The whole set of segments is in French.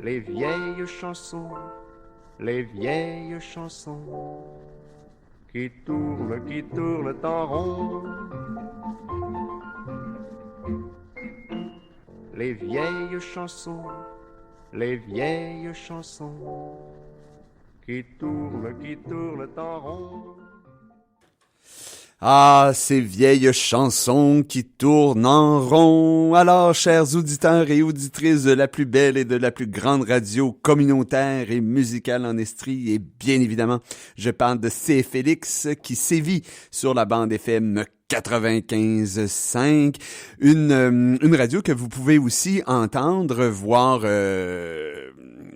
les vieilles chansons, les vieilles chansons qui tournent en rond. Les vieilles chansons, les vieilles chansons qui tournent en rond. Ah, ces vieilles chansons qui tournent en rond. Alors, chers auditeurs et auditrices de la plus belle et de la plus grande radio communautaire et musicale en Estrie, et bien évidemment, je parle de CFLX qui sévit sur la bande FM 95.5, une radio que vous pouvez aussi entendre, voir,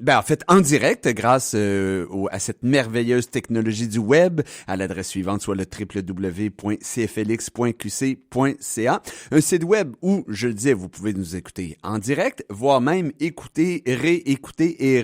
en fait, en direct, grâce à cette merveilleuse technologie du web, à l'adresse suivante, soit le www.cflx.qc.ca, un site web où, je le disais, vous pouvez nous écouter en direct, voire même écouter, réécouter et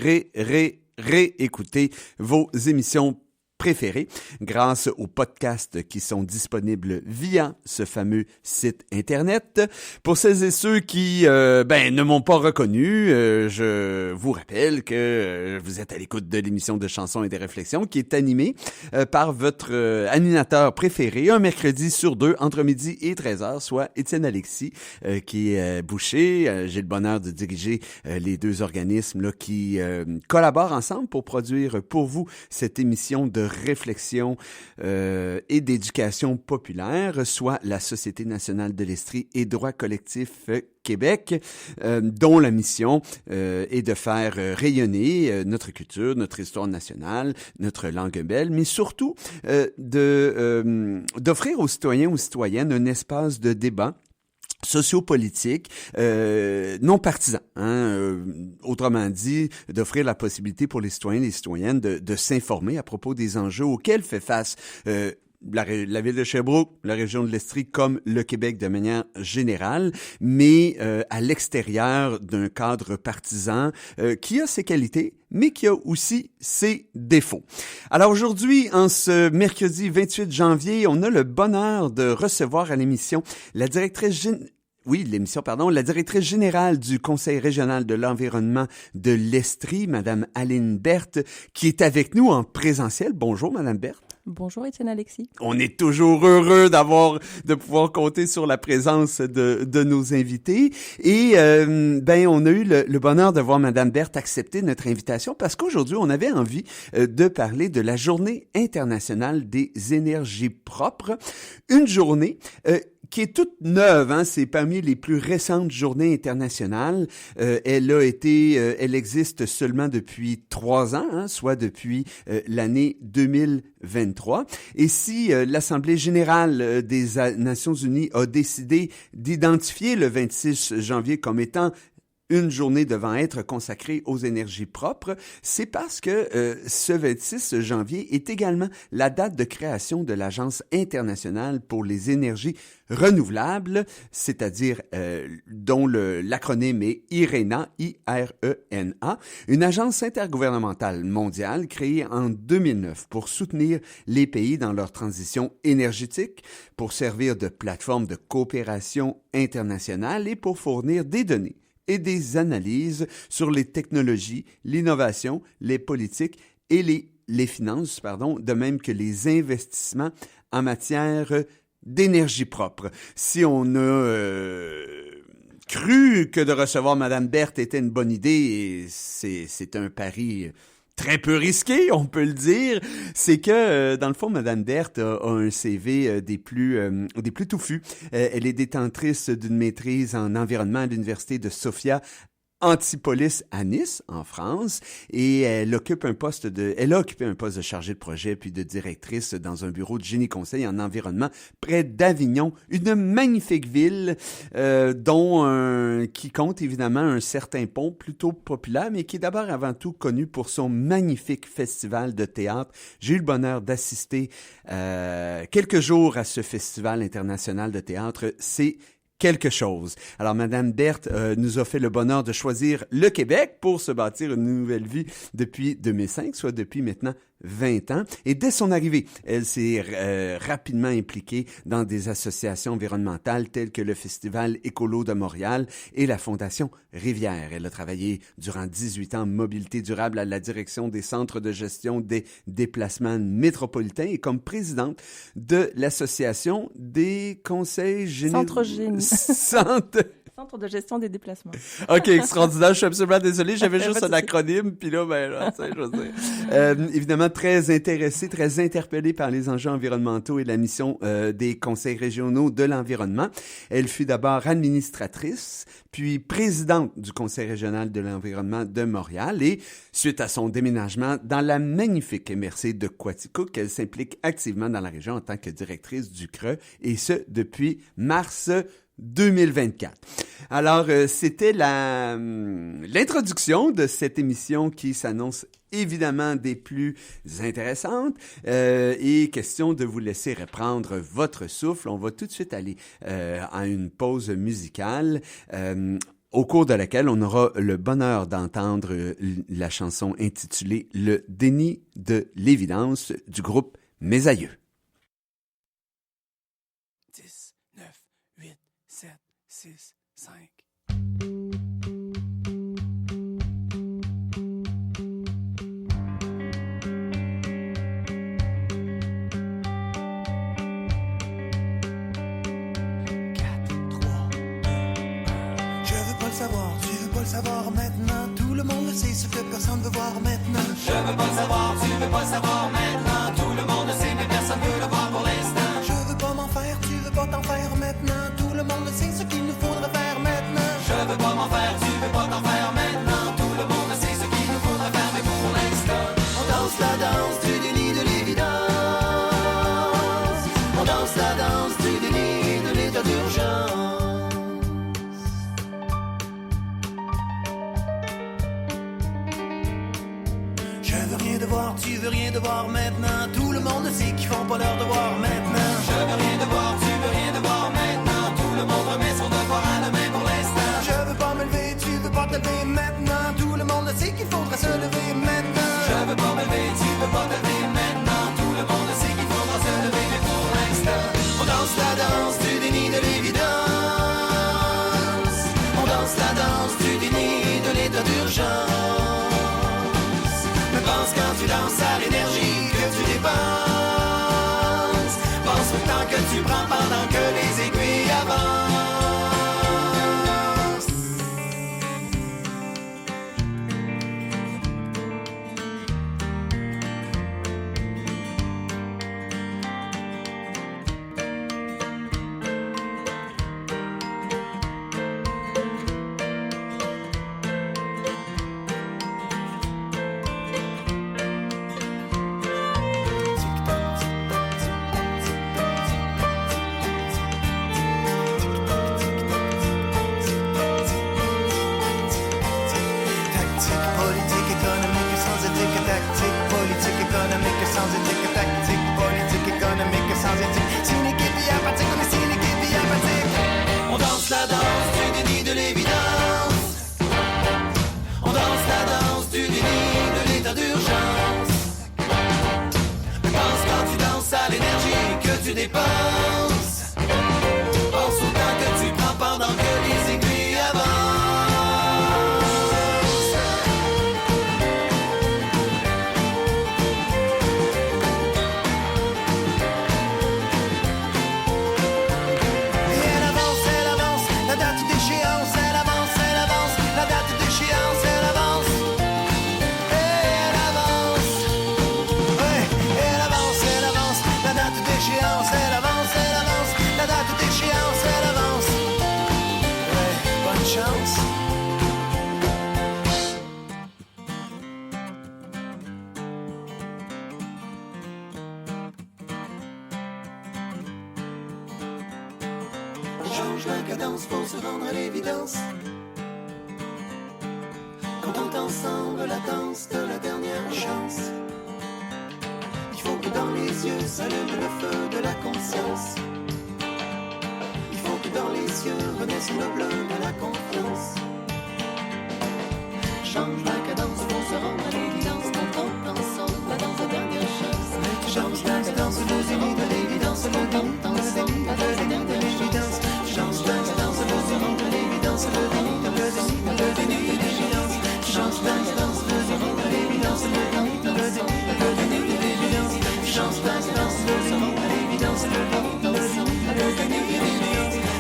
réécouter vos émissions préférés grâce aux podcasts qui sont disponibles via ce fameux site Internet. Pour celles et ceux qui ne m'ont pas reconnu, je vous rappelle que vous êtes à l'écoute de l'émission de chansons et de réflexions qui est animée par votre animateur préféré un mercredi sur deux entre midi et 13h, soit Étienne Alexis qui est boucher. J'ai le bonheur de diriger les deux organismes là, qui collaborent ensemble pour produire pour vous cette émission de réflexion et d'éducation populaire, soit la Société nationale de l'Estrie et Droit collectif Québec, dont la mission est de faire rayonner notre culture, notre histoire nationale, notre langue belle, mais surtout d'offrir aux citoyens, aux citoyennes un espace de débat sociopolitique, non partisan, autrement dit, d'offrir la possibilité pour les citoyens et les citoyennes de s'informer à propos des enjeux auxquels fait face la ville de Sherbrooke, la région de l'Estrie comme le Québec de manière générale, mais à l'extérieur d'un cadre partisan qui a ses qualités, mais qui a aussi ses défauts. Alors aujourd'hui, en ce mercredi 28 janvier, on a le bonheur de recevoir à l'émission la directrice générale du Conseil régional de l'environnement de l'Estrie, Madame Aline Berthe, qui est avec nous en présentiel. Bonjour, Madame Berthe. Bonjour Étienne Alexis. On est toujours heureux de pouvoir compter sur la présence de nos invités. Et on a eu le bonheur de voir Madame Berthe accepter notre invitation parce qu'aujourd'hui, on avait envie de parler de la Journée internationale des énergies propres. Une journée qui est toute neuve, c'est parmi les plus récentes journées internationales. Elle existe seulement depuis 3 ans, soit depuis l'année 2023. Et si l'Assemblée générale des Nations unies a décidé d'identifier le 26 janvier comme étant une journée devant être consacrée aux énergies propres, c'est parce que ce 26 janvier est également la date de création de l'Agence internationale pour les énergies renouvelables, c'est-à-dire dont l'acronyme est IRENA, I-R-E-N-A, une agence intergouvernementale mondiale créée en 2009 pour soutenir les pays dans leur transition énergétique, pour servir de plateforme de coopération internationale et pour fournir des données et des analyses sur les technologies, l'innovation, les politiques et les finances, de même que les investissements en matière d'énergie propre. Si on a cru que de recevoir Madame Berthe était une bonne idée, et c'est un pari très peu risqué, on peut le dire, c'est que, dans le fond, Madame Berthe a un CV des plus touffus. Elle est détentrice d'une maîtrise en environnement à l'Université de Sophia Antipolis à Nice, en France, et elle a occupé un poste de chargée de projet puis de directrice dans un bureau de génie conseil en environnement près d'Avignon, une magnifique ville qui compte évidemment un certain pont plutôt populaire, mais qui est d'abord avant tout connu pour son magnifique festival de théâtre. J'ai eu le bonheur d'assister quelques jours à ce festival international de théâtre. C'est quelque chose. Alors, Madame Berthe nous a fait le bonheur de choisir le Québec pour se bâtir une nouvelle vie depuis 2005, soit depuis maintenant 20 ans. Et dès son arrivée, elle s'est rapidement impliquée dans des associations environnementales telles que le Festival Écolo de Montréal et la Fondation Rivière. Elle a travaillé durant 18 ans en mobilité durable à la direction des centres de gestion des déplacements métropolitains et comme présidente de l'Association des conseils généraux. Centre de gestion des déplacements. OK, extraordinaire. Je suis absolument désolé. J'avais juste un acronyme, puis là, tu sais, je veux dire. Évidemment, très intéressée, très interpellée par les enjeux environnementaux et la mission des conseils régionaux de l'environnement. Elle fut d'abord administratrice, puis présidente du Conseil régional de l'environnement de Montréal. Et suite à son déménagement dans la magnifique MRC de Quaticook, elle s'implique activement dans la région en tant que directrice du CRE, et ce, depuis mars 2024. Alors, c'était l'introduction de cette émission qui s'annonce évidemment des plus intéressantes et question de vous laisser reprendre votre souffle. On va tout de suite aller à une pause musicale au cours de laquelle on aura le bonheur d'entendre la chanson intitulée « Le déni de l'évidence » du groupe Mes Aïeux. 10, 9, 8, 7, 6, 5. Savoir, tu veux pas le savoir maintenant. Tout le monde le sait, ce que personne veut voir maintenant. Je veux pas le savoir, tu veux pas le savoir maintenant. Tout le monde le sait, mais personne veut le voir pour l'instant. Je veux pas m'en faire, tu veux pas t'en faire maintenant. Tout le monde le sait, ce qu'il nous faudrait faire maintenant. Je veux pas m'en faire, tu veux pas t'en faire maintenant. Tout le monde le sait, ce qu'il nous faudrait faire, mais pour l'instant. On danse la danse du déni de l'évidence. On danse la danse du déni de l'état d'urgence. Tu veux rien devoir maintenant. Tout le monde sait qu'ils font pas leur devoir maintenant. Je veux rien devoir, tu veux rien devoir maintenant. Tout le monde remet son devoir à demain pour l'instant. Je veux pas me lever, tu veux pas te lever maintenant. Tout le monde sait qu'il faudra se lever maintenant. Je veux pas me lever, tu veux pas te lever maintenant. Tout le monde sait qu'il faudra se lever, mais pour l'instant, on danse la danse du déni de l'évidence. On danse la danse du déni de l'état d'urgence. Pense quand tu danses à l'énergie que tu dépenses. Pense au temps que tu prends pendant que les aiguilles avancent. Tu dépenses. Pense au temps que tu prends pendant que les aiguilles avancent. Et elle avance, la date d'échéance. Elle avance, la date d'échéance. Elle avance, elle avance. Ouais, elle avance, la date d'échéance. Elle avance, la date d'échéance, elle avance. Ouais, bonne chance. On change la cadence pour se rendre à l'évidence. Quand on ensemble la danse de la dernière chance. Il faut que dans les yeux s'allume le feu de la conscience. Il faut que dans les yeux renaisse le bleu de la confiance. Change la cadence pour se rendre à l'évidence. Quand on ensemble la danse de la dernière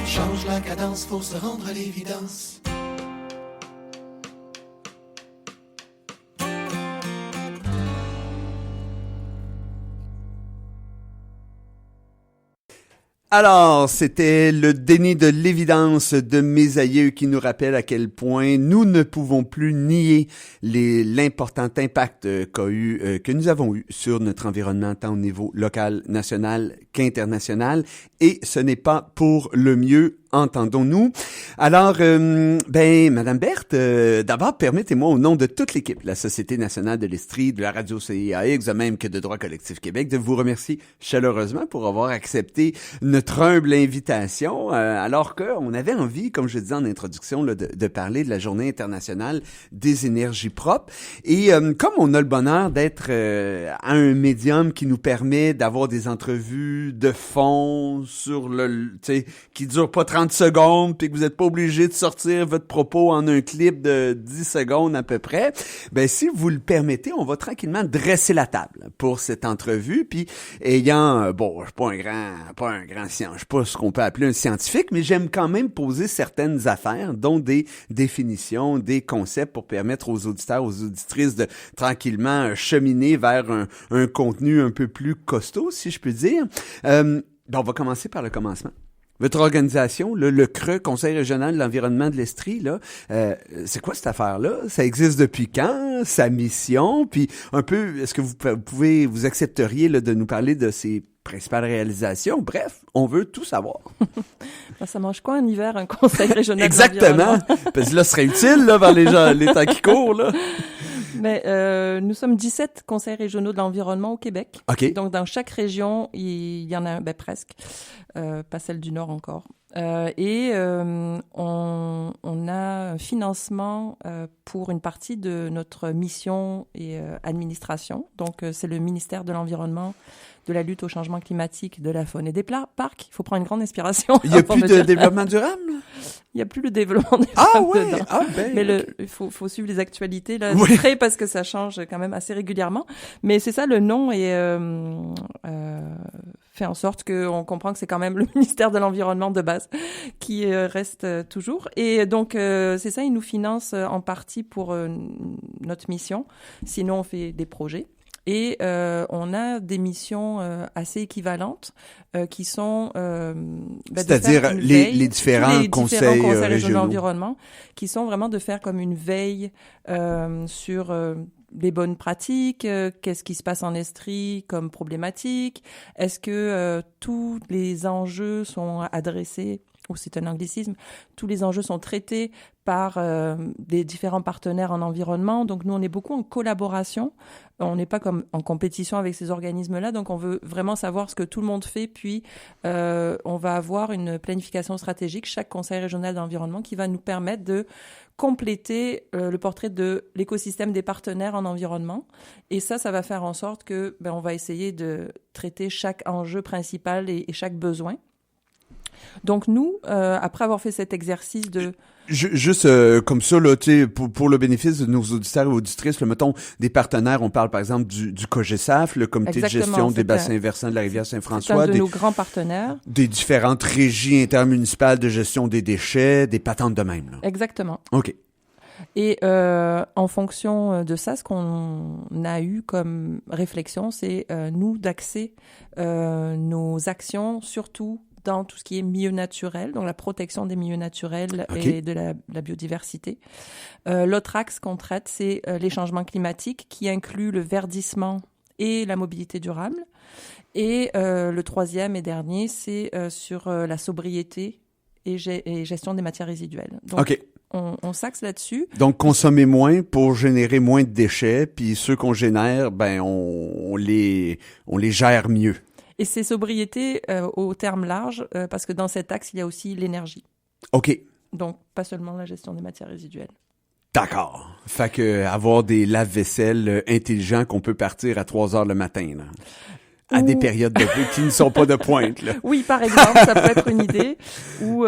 Change la cadence pour se rendre à l'évidence. Alors, c'était le déni de l'évidence de mes aïeux qui nous rappelle à quel point nous ne pouvons plus nier l'important impact que nous avons eu sur notre environnement tant au niveau local, national qu'international, et ce n'est pas pour le mieux, entendons-nous. Alors, Madame Berthe, d'abord, permettez-moi au nom de toute l'équipe, la Société nationale de l'Estrie, de la radio CIAX, de même que de Droit collectif Québec, de vous remercier chaleureusement pour avoir accepté notre humble invitation, alors qu'on avait envie, comme je disais en introduction, là, de parler de la Journée internationale des énergies propres. Et comme on a le bonheur d'être à un médium qui nous permet d'avoir des entrevues de fond sur qui durent pas 30 secondes, puis que vous n'êtes pas obligé de sortir votre propos en un clip de 10 secondes à peu près, ben si vous le permettez, on va tranquillement dresser la table pour cette entrevue. Puis ayant, je suis pas un grand je sais pas ce qu'on peut appeler un scientifique, mais j'aime quand même poser certaines affaires, dont des définitions, des concepts pour permettre aux auditeurs, aux auditrices de tranquillement cheminer vers un contenu un peu plus costaud, si je peux dire. On va commencer par le commencement. Votre organisation, le CRE, Conseil régional de l'environnement de l'Estrie, là, c'est quoi cette affaire-là? Ça existe depuis quand? Sa mission? Puis un peu, est-ce que vous accepteriez là, de nous parler de ses principales réalisations? Bref, on veut tout savoir. Ça mange quoi en hiver, un conseil régional Exactement. de l'environnement? Parce que là, ce serait utile là, vers les temps qui courent. Là. Mais nous sommes 17 conseils régionaux de l'environnement au Québec. Okay. Donc, dans chaque région, il y en a presque. Pas celle du Nord encore. On a un financement pour une partie de notre mission et administration. Donc, c'est le ministère de l'Environnement, de la lutte au changement climatique, de la faune et des parcs. Il faut prendre une grande inspiration. Il n'y a plus de développement durable? Il n'y a plus le développement durable dedans. Mais il faut suivre les actualités là, oui. Près parce que ça change quand même assez régulièrement. Mais c'est ça, le nom est fait en sorte qu'on comprend que c'est quand même le ministère de l'Environnement de base qui reste toujours. Et donc, c'est ça, il nous finance en partie pour notre mission. Sinon, on fait des projets. Et on a des missions assez équivalentes qui sont c'est-à-dire les différents conseils régionaux de l'environnement qui sont vraiment de faire comme une veille sur les bonnes pratiques, qu'est-ce qui se passe en Estrie comme problématique, est-ce que tous les enjeux sont adressés, ou c'est un anglicisme, tous les enjeux sont traités par des différents partenaires en environnement. Donc, nous, on est beaucoup en collaboration. On n'est pas comme en compétition avec ces organismes-là. Donc, on veut vraiment savoir ce que tout le monde fait. Puis, on va avoir une planification stratégique, chaque conseil régional d'environnement, qui va nous permettre de compléter le portrait de l'écosystème des partenaires en environnement. Et ça va faire en sorte que on va essayer de traiter chaque enjeu principal et chaque besoin. Donc nous, après avoir fait cet exercice de... Juste comme ça, là, pour le bénéfice de nos auditeurs et auditrices, mettons des partenaires, on parle par exemple du COGESAF, le comité de gestion des bassins versants de la rivière Saint-François. C'est un de nos grands partenaires. Des différentes régies intermunicipales de gestion des déchets, des patentes de même. Là. Exactement. OK. Et en fonction de ça, ce qu'on a eu comme réflexion, c'est nous d'axer nos actions surtout dans tout ce qui est milieu naturel, donc la protection des milieux naturels et de la biodiversité. L'autre axe qu'on traite, c'est les changements climatiques qui incluent le verdissement et la mobilité durable. Et le troisième et dernier, c'est sur la sobriété et gestion des matières résiduelles. Donc, on s'axe là-dessus. Donc, consommer moins pour générer moins de déchets, puis ceux qu'on génère, on les gère mieux. Et c'est sobriété au terme large, parce que dans cet axe, il y a aussi l'énergie. OK. Donc, pas seulement la gestion des matières résiduelles. D'accord. Fait que avoir des lave-vaisselle intelligents qu'on peut partir à 3 heures le matin, là. À des périodes qui ne sont pas de pointe, là. Oui, par exemple, ça peut être une idée. Ou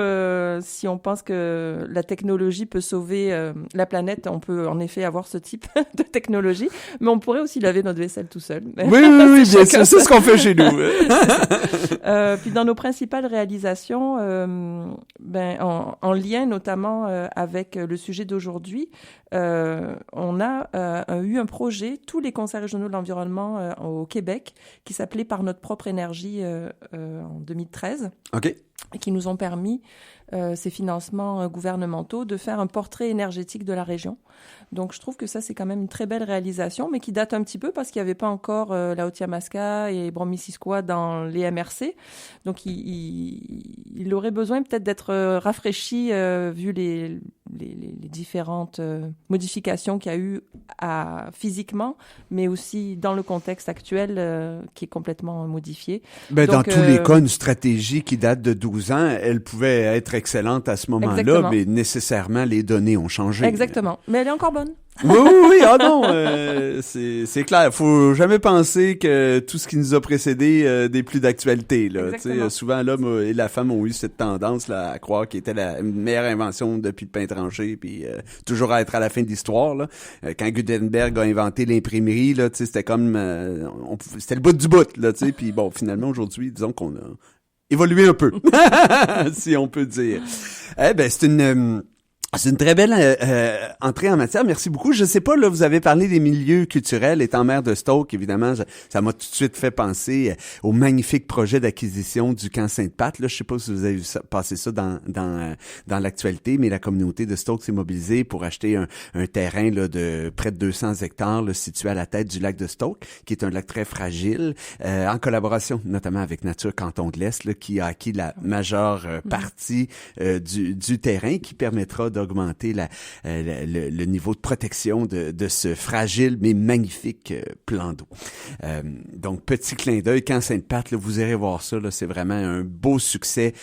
si on pense que la technologie peut sauver la planète, on peut en effet avoir ce type de technologie. Mais on pourrait aussi laver notre vaisselle tout seul. Oui, bien sûr. C'est ce qu'on fait chez nous. Puis dans nos principales réalisations, en lien notamment avec le sujet d'aujourd'hui, on a eu un projet, tous les conseils régionaux de l'environnement au Québec, qui s'appelait Par notre propre énergie en 2013. OK. Et qui nous ont permis, ces financements gouvernementaux, de faire un portrait énergétique de la région. Donc, je trouve que ça, c'est quand même une très belle réalisation, mais qui date un petit peu parce qu'il n'y avait pas encore la Haute-Yamaska et Brome-Missisquoi dans les MRC. Donc, il aurait besoin peut-être d'être rafraîchi vu les différentes modifications qu'il y a eu physiquement, mais aussi dans le contexte actuel qui est complètement modifié. Ben, donc, dans tous les cas, une stratégie qui date de 12 ans, elle pouvait être excellente à ce moment-là, Exactement. mais nécessairement, les données ont changé. Exactement. Mais elle est encore bonne. Oui, ah non, c'est clair. Faut jamais penser que tout ce qui nous a précédé n'est plus d'actualité. Là, souvent, l'homme et la femme ont eu cette tendance là, à croire qu'il était la meilleure invention depuis le pain tranché, puis toujours à être à la fin de l'histoire. Là. Quand Gutenberg a inventé l'imprimerie, là, c'était comme c'était le bout du bout. Là, puis bon, finalement aujourd'hui, disons qu'on a évolué un peu, si on peut dire. C'est une très belle entrée en matière. Merci beaucoup. Je sais pas, là, vous avez parlé des milieux culturels. Étant maire de Stoke, évidemment, ça m'a tout de suite fait penser au magnifique projet d'acquisition du camp Sainte-Pat. Là, je sais pas si vous avez vu passer ça dans l'actualité, mais la communauté de Stoke s'est mobilisée pour acheter un terrain là, de près de 200 hectares là, situé à la tête du lac de Stoke, qui est un lac très fragile, en collaboration notamment avec Nature Canton de l'Est, là, qui a acquis la majeure partie du terrain, qui permettra d'augmenter le niveau de protection de ce fragile mais magnifique plan d'eau. Donc, petit clin d'œil, Camp Sainte-Pat, là, vous irez voir ça, là, c'est vraiment un beau succès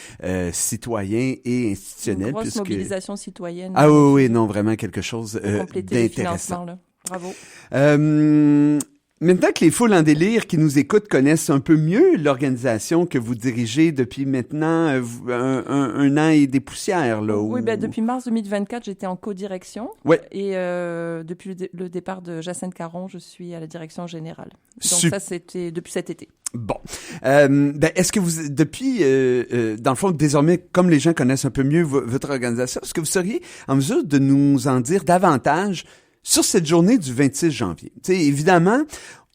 citoyen et institutionnel. Une grosse mobilisation citoyenne. Ah oui, non, vraiment quelque chose d'intéressant. Là. Bravo. Maintenant que les foules en délire qui nous écoutent connaissent un peu mieux l'organisation que vous dirigez depuis maintenant un an et des poussières. Là, Oui, depuis mars 2024, j'étais en co-direction. Ouais. Et depuis le départ de Jacinthe Caron, je suis à la direction générale. Donc ça, c'était depuis cet été. Bon. Est-ce que vous, depuis, dans le fond, désormais, comme les gens connaissent un peu mieux votre organisation, est-ce que vous seriez en mesure de nous en dire davantage sur cette journée du 26 janvier? Tu sais, évidemment,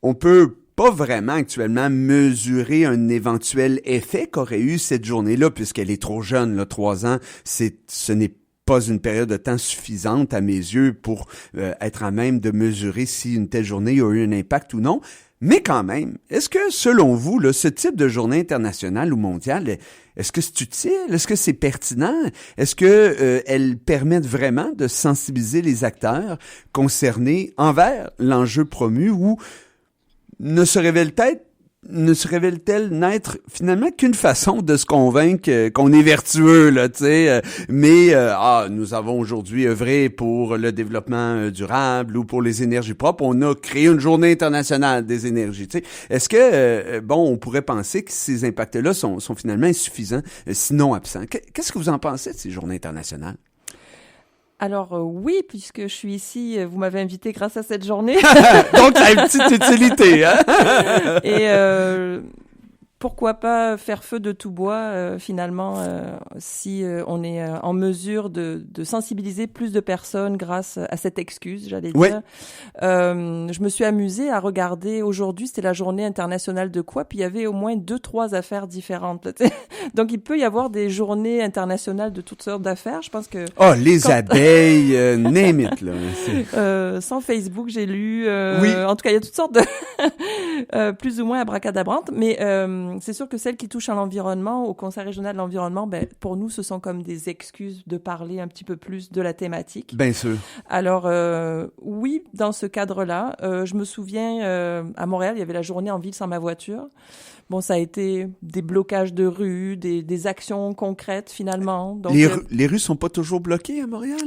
on peut pas vraiment actuellement mesurer un éventuel effet qu'aurait eu cette journée-là, puisqu'elle est trop jeune, là, 3 ans, ce n'est pas une période de temps suffisante à mes yeux pour être à même de mesurer si une telle journée a eu un impact ou non. Mais quand même, est-ce que, selon vous, là, ce type de journée internationale ou mondiale, est-ce que c'est utile? Est-ce que c'est pertinent? Est-ce que elles permettent vraiment de sensibiliser les acteurs concernés envers l'enjeu promu ou ne se révèle-t-elle n'être finalement qu'une façon de se convaincre qu'on est vertueux, là, tu sais, mais nous avons aujourd'hui œuvré pour le développement durable ou pour les énergies propres, on a créé une journée internationale des énergies, tu sais. Est-ce que on pourrait penser que ces impacts-là sont finalement insuffisants, sinon absents? Qu'est-ce que vous en pensez de ces journées internationales? Alors oui, puisque je suis ici, vous m'avez invité grâce à cette journée. Donc, ça a une petite utilité, hein? Et pourquoi pas faire feu de tout bois, finalement, si on est en mesure de sensibiliser plus de personnes grâce à cette excuse, j'allais dire. Oui. Je me suis amusée à regarder, aujourd'hui, c'était la journée internationale de quoi, puis il y avait au moins 2-3 affaires différentes. Donc, il peut y avoir des journées internationales de toutes sortes d'affaires. Je pense que... Oh, les abeilles, name it, là. Sans Facebook, j'ai lu... Oui. En tout cas, il y a toutes sortes de... plus ou moins abracadabrantes, mais... c'est sûr que celles qui touchent à l'environnement, au Conseil régional de l'environnement, pour nous, ce sont comme des excuses de parler un petit peu plus de la thématique. Bien sûr. Alors, oui, dans ce cadre-là, je me souviens, à Montréal, il y avait la journée en ville sans ma voiture. Bon, ça a été des blocages de rues, des actions concrètes, finalement. Donc, les rues sont pas toujours bloquées à Montréal?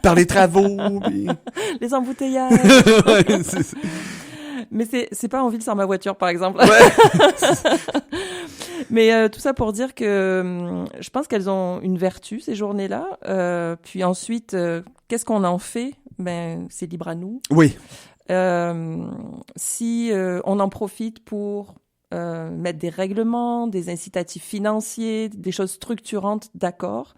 Par les travaux? Puis... les embouteillages. Ouais, c'est ça. Mais c'est pas en ville sans ma voiture, par exemple. Ouais. Mais tout ça pour dire que je pense qu'elles ont une vertu, ces journées-là. Puis ensuite, qu'est-ce qu'on en fait? Ben, c'est libre à nous. Oui. Si on en profite pour mettre des règlements, des incitatifs financiers, des choses structurantes, d'accord.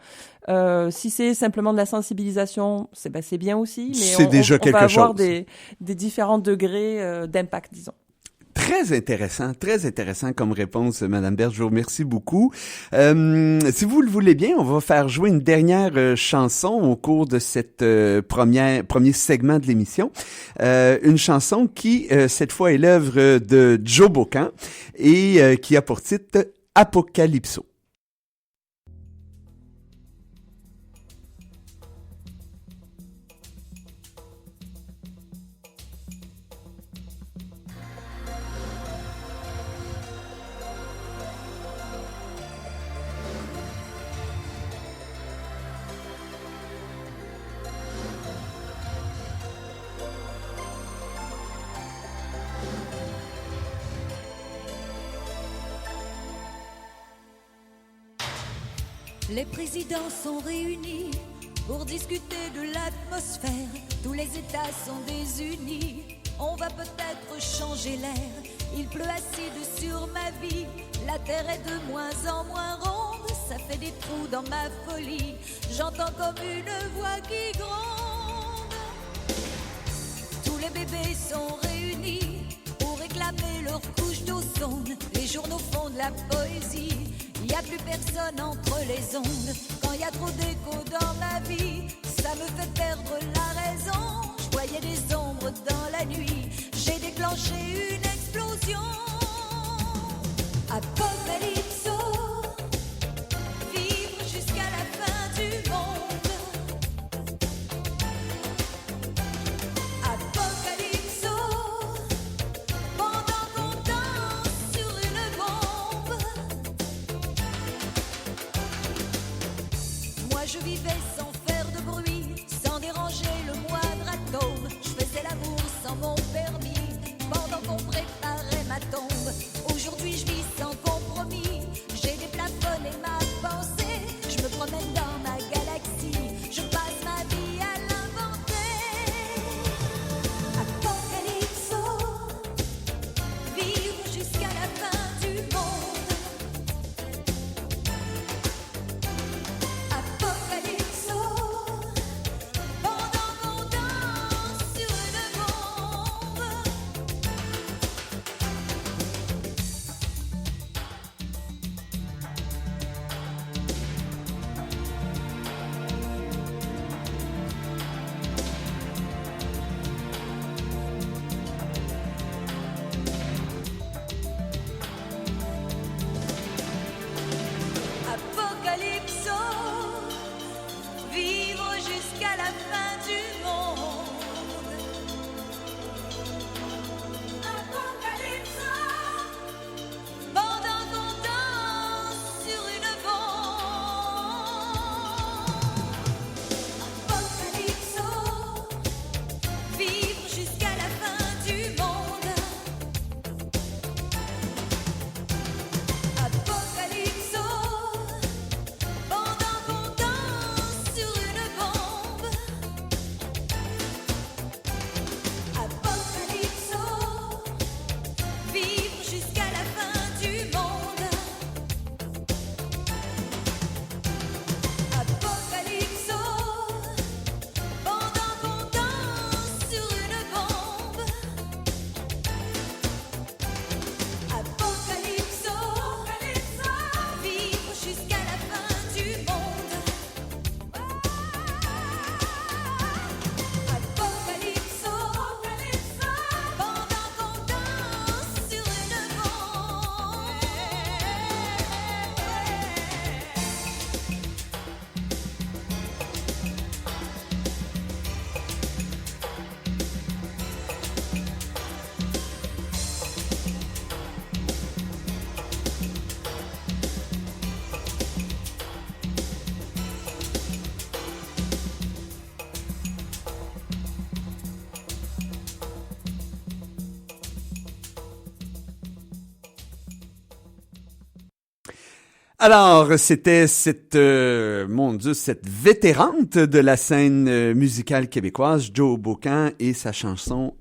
Si c'est simplement de la sensibilisation, c'est bien aussi. Mais C'est déjà quelque va avoir chose. des différents degrés d'impact, disons. Très intéressant comme réponse, Madame Berthe. Je vous remercie beaucoup. Si vous le voulez bien, on va faire jouer une dernière chanson au cours de cette premier segment de l'émission. Une chanson qui, cette fois, est l'œuvre de Joe Bocan et qui a pour titre Apocalypso. Les présidents sont réunis pour discuter de l'atmosphère. Tous les États sont désunis. On va peut-être changer l'air. Il pleut acide sur ma vie. La terre est de moins en moins ronde. Ça fait des trous dans ma folie. J'entends comme une voix qui gronde. Tous les bébés sont réunis pour réclamer leur couche d'ozone. Les journaux font de la poésie. Y a plus personne entre les ondes. Quand y a trop d'écho dans ma vie, ça me fait perdre la raison. Je voyais des ombres dans la nuit. J'ai déclenché une explosion. Apocalypso, vivre jusqu'à la fin du monde. Apocalypso, pendant qu'on danse sur une bombe. Moi je vivais sans faire de bruit, sans déranger le moindre atome. Je faisais l'amour sans mon permis, pendant qu'on Alors, c'était cette vétérante de la scène musicale québécoise, Joe Beaucamp, et sa chanson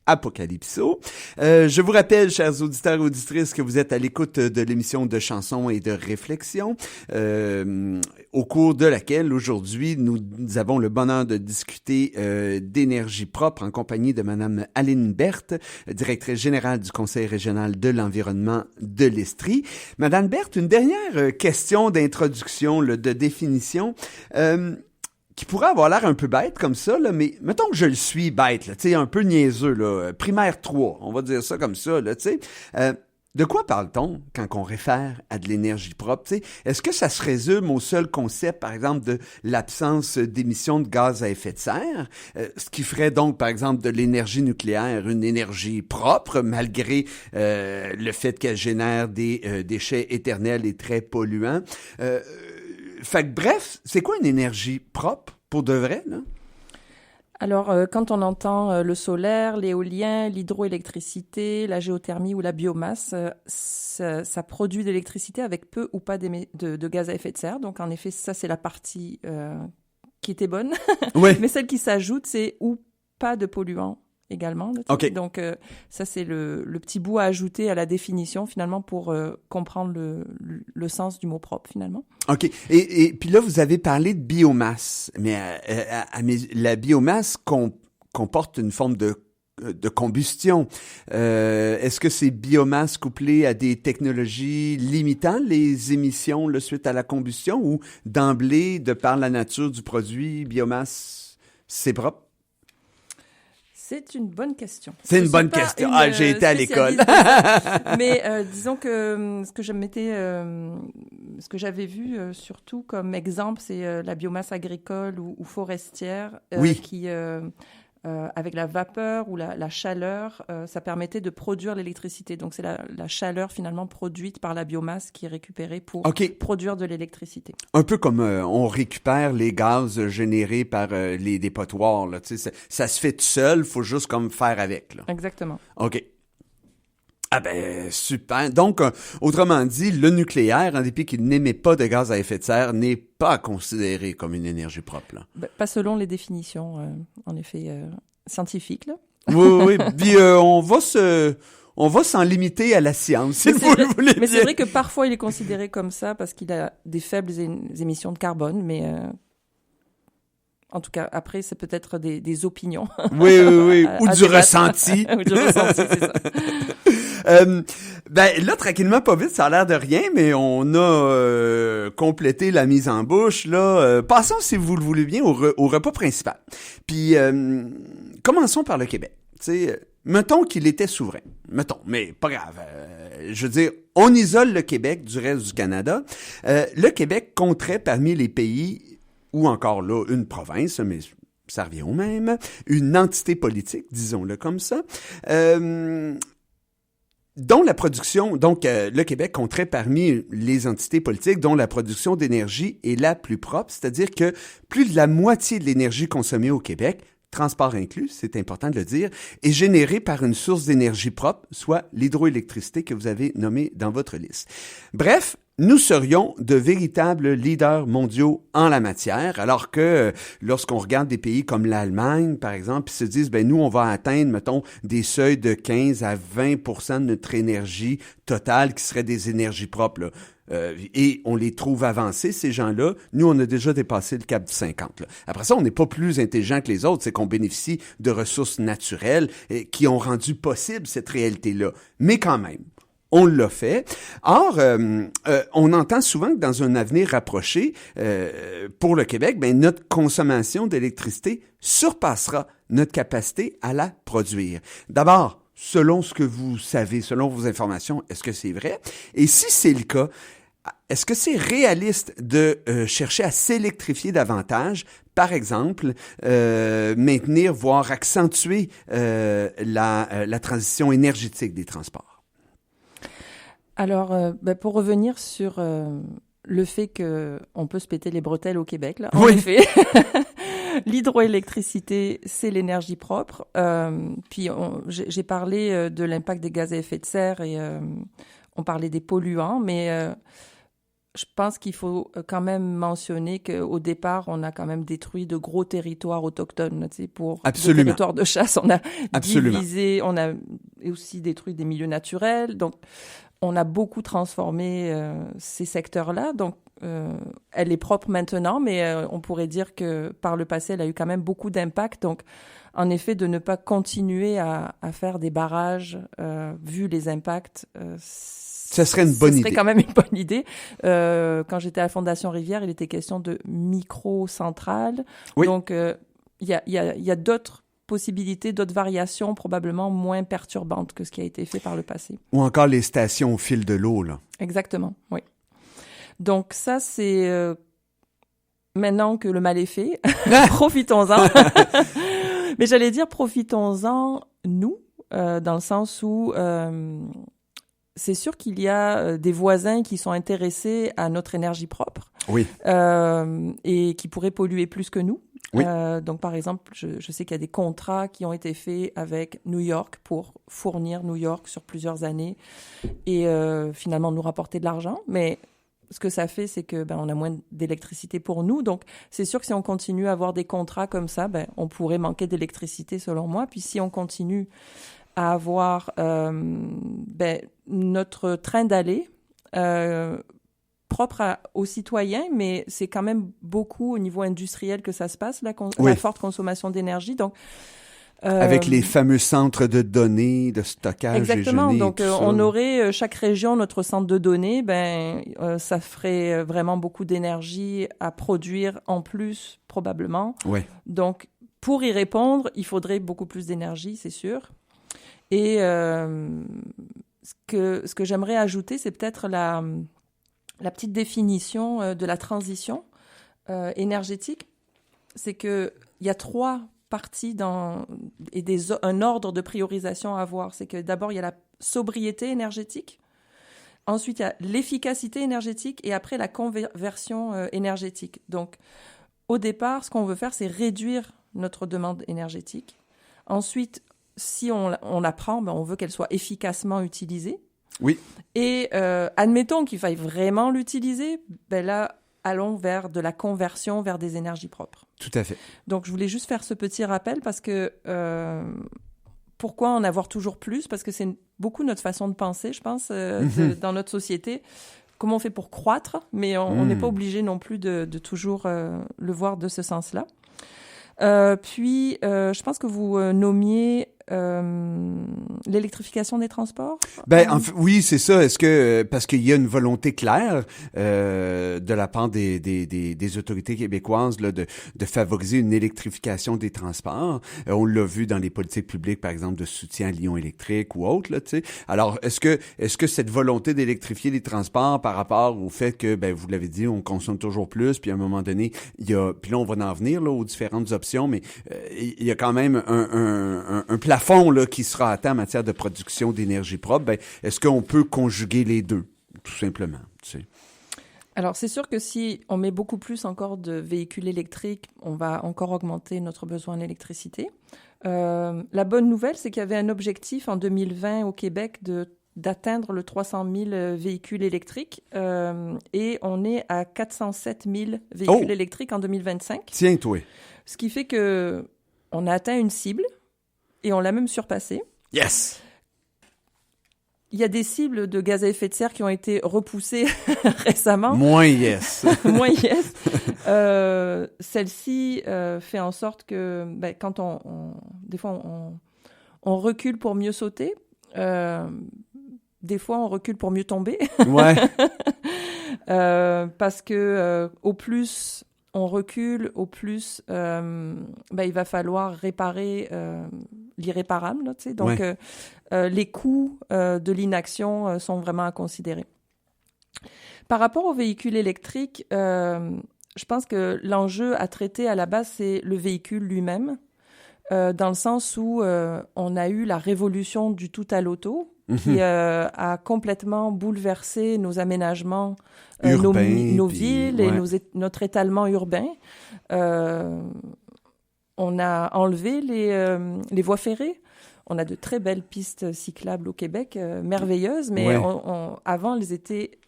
Apocalypso. Je vous rappelle, chers auditeurs et auditrices, que vous êtes à l'écoute de l'émission de chansons et de réflexion, au cours de laquelle, aujourd'hui, nous avons le bonheur de discuter d'énergie propre en compagnie de Madame Aline Berthe, directrice générale du Conseil régional de l'environnement de l'Estrie. Madame Berthe, une dernière question d'introduction, là, de définition. Qui pourrait avoir l'air un peu bête comme ça, là, mais mettons que je le suis bête, là, un peu niaiseux, là, primaire 3, on va dire ça comme ça. Là, de quoi parle-t-on quand on réfère à de l'énergie propre? T'sais? Est-ce que ça se résume au seul concept, par exemple, de l'absence d'émissions de gaz à effet de serre, ce qui ferait donc, par exemple, de l'énergie nucléaire une énergie propre, malgré le fait qu'elle génère des déchets éternels et très polluants? Fait que bref, c'est quoi une énergie propre pour de vrai, là? Alors, quand on entend le solaire, l'éolien, l'hydroélectricité, la géothermie ou la biomasse, ça produit de l'électricité avec peu ou pas de gaz à effet de serre. Donc, en effet, ça, c'est la partie qui était bonne. Oui. Mais celle qui s'ajoute, c'est ou pas de polluants également. Okay. Donc, ça, c'est le petit bout à ajouter à la définition, finalement, pour comprendre le sens du mot propre, finalement. OK. Et puis là, vous avez parlé de biomasse. Mais la biomasse comporte une forme de combustion. Est-ce que c'est biomasse couplée à des technologies limitant les émissions là, suite à la combustion ou d'emblée, de par la nature du produit, biomasse, c'est propre? C'est une bonne question. C'est une bonne question. J'ai été à l'école. Mais disons que ce que j'avais vu surtout comme exemple, c'est la biomasse agricole ou forestière qui, avec la vapeur ou la chaleur, ça permettait de produire l'électricité. Donc, c'est la chaleur finalement produite par la biomasse qui est récupérée pour produire de l'électricité. Un peu comme on récupère les gaz générés par les dépotoirs. Là, ça se fait tout seul, il faut juste comme faire avec. Là. Exactement. OK. Ah ben, super. Donc, autrement dit, le nucléaire, en dépit qu'il n'émet pas de gaz à effet de serre, n'est pas considéré comme une énergie propre. Là. Ben, pas selon les définitions, en effet, scientifiques. Là. Oui. Puis, on va s'en limiter à la science, si vous voulez dire. Mais c'est vrai que parfois, il est considéré comme ça parce qu'il a des faibles émissions de carbone, mais... En tout cas, après, c'est peut-être des opinions. Oui. Ou du ressenti. Ou du ressenti, c'est ça. Ben là, tranquillement, pas vite, ça a l'air de rien, mais on a complété la mise en bouche. Là, passons, si vous le voulez bien, au repas principal. Puis, commençons par le Québec. T'sais, mettons qu'il était souverain. Mettons, mais pas grave. Je veux dire, on isole le Québec du reste du Canada. Le Québec compterait parmi les pays... ou encore là, une province, mais ça revient au même, une entité politique, disons-le comme ça, dont la production, donc le Québec compterait parmi les entités politiques dont la production d'énergie est la plus propre, c'est-à-dire que plus de la moitié de l'énergie consommée au Québec, transport inclus, c'est important de le dire, est générée par une source d'énergie propre, soit l'hydroélectricité que vous avez nommée dans votre liste. Bref, nous serions de véritables leaders mondiaux en la matière, alors que lorsqu'on regarde des pays comme l'Allemagne, par exemple, ils se disent, ben nous, on va atteindre, mettons, des seuils de 15 à 20% de notre énergie totale qui seraient des énergies propres, là. Et on les trouve avancés, ces gens-là. Nous, on a déjà dépassé le cap du 50. Là. Après ça, on n'est pas plus intelligent que les autres, c'est qu'on bénéficie de ressources naturelles qui ont rendu possible cette réalité-là. Mais quand même, on l'a fait. Or, on entend souvent que dans un avenir rapproché, pour le Québec, ben, notre consommation d'électricité surpassera notre capacité à la produire. D'abord, selon ce que vous savez, selon vos informations, est-ce que c'est vrai? Et si c'est le cas, est-ce que c'est réaliste de chercher à s'électrifier davantage, par exemple, maintenir, voire accentuer la transition énergétique des transports? Alors, pour revenir sur le fait qu'on peut se péter les bretelles au Québec, là, en effet, l'hydroélectricité, c'est l'énergie propre. Puis, j'ai parlé de l'impact des gaz à effet de serre et on parlait des polluants, mais je pense qu'il faut quand même mentionner qu'au départ, on a quand même détruit de gros territoires autochtones. Tu sais, pour Absolument. des territoires de chasse, on a Absolument. divisé, on a aussi détruit des milieux naturels. Donc, on a beaucoup transformé ces secteurs-là. Donc, elle est propre maintenant, mais on pourrait dire que par le passé, elle a eu quand même beaucoup d'impact. Donc, en effet, de ne pas continuer à faire des barrages, vu les impacts, ça serait une bonne idée. Ce serait quand même une bonne idée. Quand j'étais à la Fondation Rivière, il était question de micro-centrales. Oui. Donc, il y a d'autres possibilités, d'autres variations probablement moins perturbantes que ce qui a été fait par le passé. Ou encore les stations au fil de l'eau, là. Exactement, oui. Donc ça, c'est maintenant que le mal est fait, profitons-en. Mais j'allais dire profitons-en, nous, dans le sens où c'est sûr qu'il y a des voisins qui sont intéressés à notre énergie propre, Oui. Et qui pourraient polluer plus que nous. Oui. Donc, par exemple, je sais qu'il y a des contrats qui ont été faits avec New York pour fournir New York sur plusieurs années et finalement nous rapporter de l'argent. Mais ce que ça fait, c'est que on a moins d'électricité pour nous. Donc, c'est sûr que si on continue à avoir des contrats comme ça, on pourrait manquer d'électricité, selon moi. Puis, si on continue à avoir notre train d'aller propre aux citoyens, mais c'est quand même beaucoup au niveau industriel que ça se passe, la forte consommation d'énergie. Donc, avec les fameux centres de données, de stockage exactement. déjeuner, Donc, tout ça. on aurait chaque région notre centre de données. Ça ferait vraiment beaucoup d'énergie à produire en plus, probablement. Oui. Donc, pour y répondre, il faudrait beaucoup plus d'énergie, c'est sûr. Et ce que j'aimerais ajouter, c'est peut-être la petite définition de la transition énergétique. C'est qu'il y a 3 parties et un ordre de priorisation à avoir. C'est que d'abord, il y a la sobriété énergétique. Ensuite, il y a l'efficacité énergétique et après, la conversion énergétique. Donc, au départ, ce qu'on veut faire, c'est réduire notre demande énergétique. Ensuite, si on la prend, on veut qu'elle soit efficacement utilisée. Oui. Et admettons qu'il faille vraiment l'utiliser, là, allons vers de la conversion vers des énergies propres. Tout à fait. Donc, je voulais juste faire ce petit rappel parce que pourquoi en avoir toujours plus? Parce que c'est beaucoup notre façon de penser, je pense, dans notre société. Comment on fait pour croître? Mais on n'est pas obligé non plus de toujours le voir de ce sens-là. Puis, je pense que vous nommiez l'électrification des transports. Oui, c'est ça. Est-ce que parce qu'il y a une volonté claire de la part des autorités québécoises là, de favoriser une électrification des transports. On l'a vu dans les politiques publiques, par exemple, de soutien à Lyon Électrique ou autre. Là, tu sais. Alors, est-ce que cette volonté d'électrifier les transports par rapport au fait que, vous l'avez dit, on consomme toujours plus, puis à un moment donné, puis là, on va en venir là aux différentes options, mais il y a quand même un plafond là, qui sera atteint en matière de production d'énergie propre, est-ce qu'on peut conjuguer les deux, tout simplement, tu sais? Alors, c'est sûr que si on met beaucoup plus encore de véhicules électriques, on va encore augmenter notre besoin d'électricité. La bonne nouvelle, c'est qu'il y avait un objectif en 2020 au Québec d'atteindre le 300 000 véhicules électriques et on est à 407 000 véhicules électriques en 2025. Tiens, toi. Ce qui fait que on a atteint une cible et on l'a même surpassée. Yes! Il y a des cibles de gaz à effet de serre qui ont été repoussées récemment. Moins yes. Moins yes. Celle-ci fait en sorte que quand des fois on recule pour mieux sauter, des fois on recule pour mieux tomber. Ouais. Parce que au plus on recule, au plus il va falloir réparer l'irréparable. Là, tu sais. Donc, les coûts de l'inaction sont vraiment à considérer. Par rapport aux véhicules électriques, je pense que l'enjeu à traiter à la base, c'est le véhicule lui-même, dans le sens où on a eu la révolution du tout à l'auto, qui a complètement bouleversé nos aménagements, urbains, nos villes et notre étalement urbain. On a enlevé les voies ferrées. On a de très belles pistes cyclables au Québec, merveilleuses, mais avant, elles étaient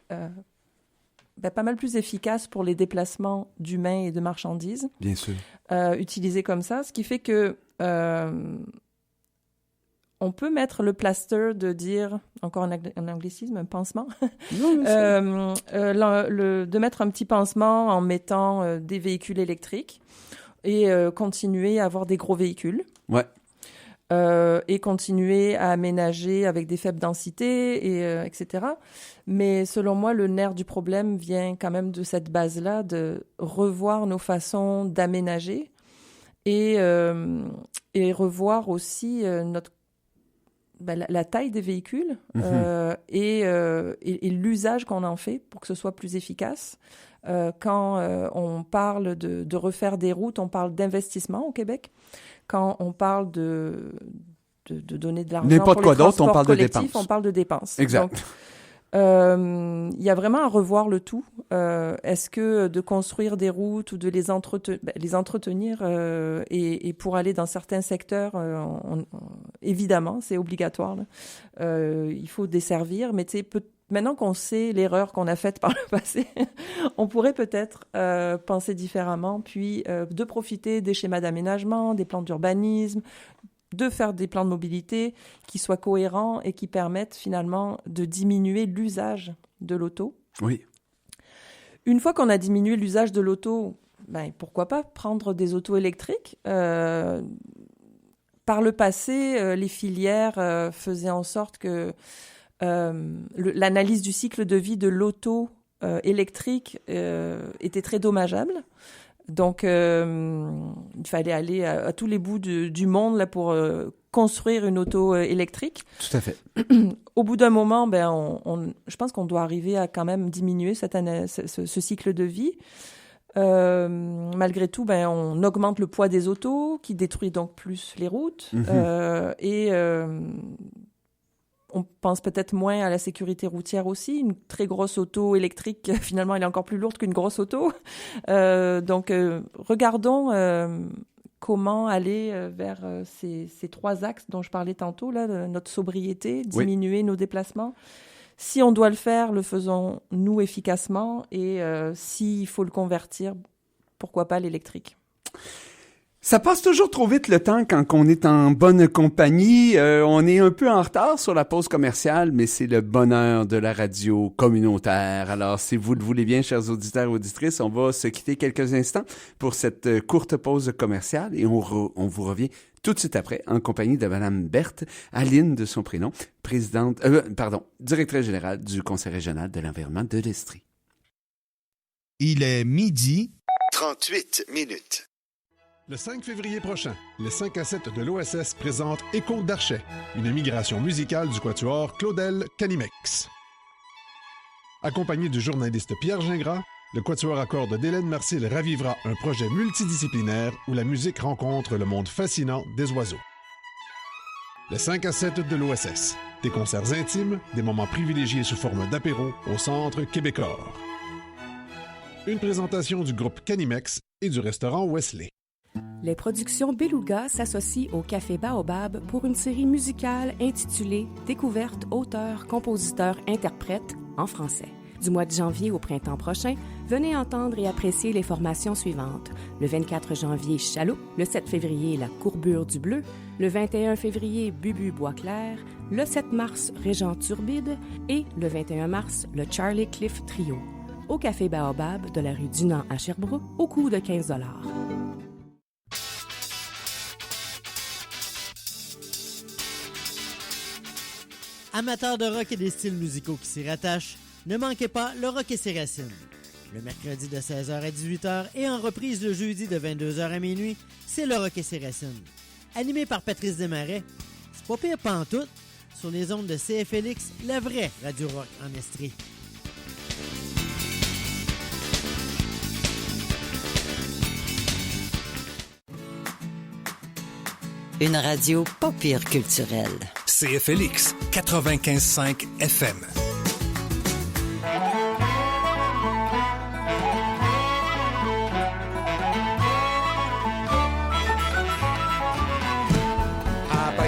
pas mal plus efficace pour les déplacements d'humains et de marchandises. Bien sûr. Utilisé comme ça, ce qui fait que on peut mettre le plaster de dire, encore un anglicisme, un pansement, de mettre un petit pansement en mettant des véhicules électriques et continuer à avoir des gros véhicules. Ouais. Et continuer à aménager avec des faibles densités, etc. Mais selon moi, le nerf du problème vient quand même de cette base-là, de revoir nos façons d'aménager et revoir aussi la taille des véhicules et l'usage qu'on en fait pour que ce soit plus efficace. Quand on parle de refaire des routes, on parle d'investissement au Québec. Quand on parle de donner de l'argent n'importe pour quoi les d'autre, on transports parle de collectifs, dépenses. on parle de dépenses. Exact. Donc, il y a vraiment à revoir le tout. Est-ce que de construire des routes ou de les entretenir et pour aller dans certains secteurs, évidemment, c'est obligatoire. Il faut desservir, mais tu sais, maintenant qu'on sait l'erreur qu'on a faite par le passé, on pourrait peut-être penser différemment, puis de profiter des schémas d'aménagement, des plans d'urbanisme, de faire des plans de mobilité qui soient cohérents et qui permettent finalement de diminuer l'usage de l'auto. Oui. Une fois qu'on a diminué l'usage de l'auto, pourquoi pas prendre des autos électriques? Par le passé, les filières faisaient en sorte que l'analyse du cycle de vie de l'auto électrique était très dommageable. Donc, il fallait aller à tous les bouts du monde là, pour construire une auto électrique. Tout à fait. Au bout d'un moment, je pense qu'on doit arriver à quand même diminuer ce cycle de vie. Malgré tout, on augmente le poids des autos, qui détruit donc plus les routes. On pense peut-être moins à la sécurité routière aussi. Une très grosse auto électrique, finalement, elle est encore plus lourde qu'une grosse auto. Donc, regardons comment aller vers ces trois axes dont je parlais tantôt, là, notre sobriété, diminuer nos déplacements. Si on doit le faire, le faisons-nous efficacement. Et s'il faut le convertir, pourquoi pas l'électrique? Ça passe toujours trop vite le temps quand on est en bonne compagnie. On est un peu en retard sur la pause commerciale, mais c'est le bonheur de la radio communautaire. Alors, si vous le voulez bien, chers auditeurs et auditrices, on va se quitter quelques instants pour cette courte pause commerciale et on vous revient tout de suite après en compagnie de Mme Berthe, Aline de son prénom, directrice générale du Conseil régional de l'environnement de l'Estrie. Il est 12:38. Le 5 février prochain, les 5 à 7 de l'OSS présentent Écho d'Archet, une émigration musicale du quatuor Claudel Canimex. Accompagné du journaliste Pierre Gingras, le quatuor à cordes d'Hélène Marcil ravivera un projet multidisciplinaire où la musique rencontre le monde fascinant des oiseaux. Les 5 à 7 de l'OSS, des concerts intimes, des moments privilégiés sous forme d'apéro au Centre Québecor. Une présentation du groupe Canimex et du restaurant Wesley. Les productions Beluga s'associent au Café Baobab pour une série musicale intitulée Découverte, auteurs, compositeurs, interprètes en français. Du mois de janvier au printemps prochain, venez entendre et apprécier les formations suivantes. Le 24 janvier, Chaloup. Le 7 février, La Courbure du Bleu. Le 21 février, Bubu Boisclair. Le 7 mars, Régent Turbide. Et le 21 mars, le Charlie Cliff Trio. Au Café Baobab de la rue Dunant à Sherbrooke, au coût de 15 $. Amateurs de rock et des styles musicaux qui s'y rattachent, ne manquez pas le Rock et ses racines. Le mercredi de 16h à 18h et en reprise le jeudi de 22h à minuit, c'est le Rock et ses racines. Animé par Patrice Desmarais, c'est pas pire pantoute, sur les ondes de CFLX, la vraie radio rock en Estrie. Une radio pas pire culturelle. CFLX 95.5 FM.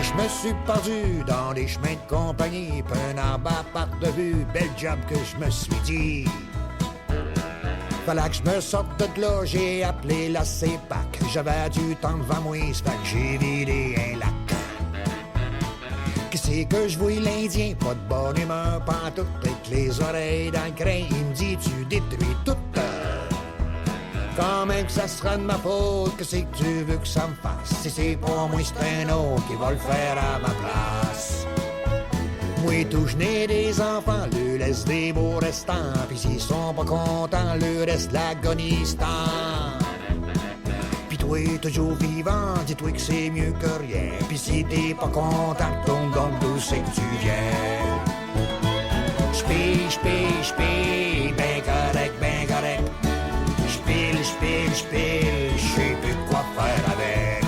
Je me suis perdu dans les chemins de compagnie, puis un arbre à part de vue, bel job que je me suis dit. Fallait que je me sorte de là, j'ai appelé la CEPAC. J'avais du temps devant moi, c'est fait que j'ai vidé un lac. Qu'est-ce que je vois l'Indien, pas de bonne humeur, pantoute, avec les oreilles dans le crin. Il me dit, tu détruis tout. Quand même que ça sera de ma faute, qu'est-ce que tu veux que ça me fasse? Si c'est pas moi, c'est un autre qui va le faire à ma place. Moi, tout je n'ai des enfants, le laisse des beaux restants. Pis s'ils sont pas contents, le reste l'agonistant. Pis toi, toujours vivant, dis-toi que c'est mieux que rien. Pis si t'es pas content, ton don d'où c'est que tu viens. J'pille, ben correct, ben correct. J'pille, j'sais plus quoi faire avec.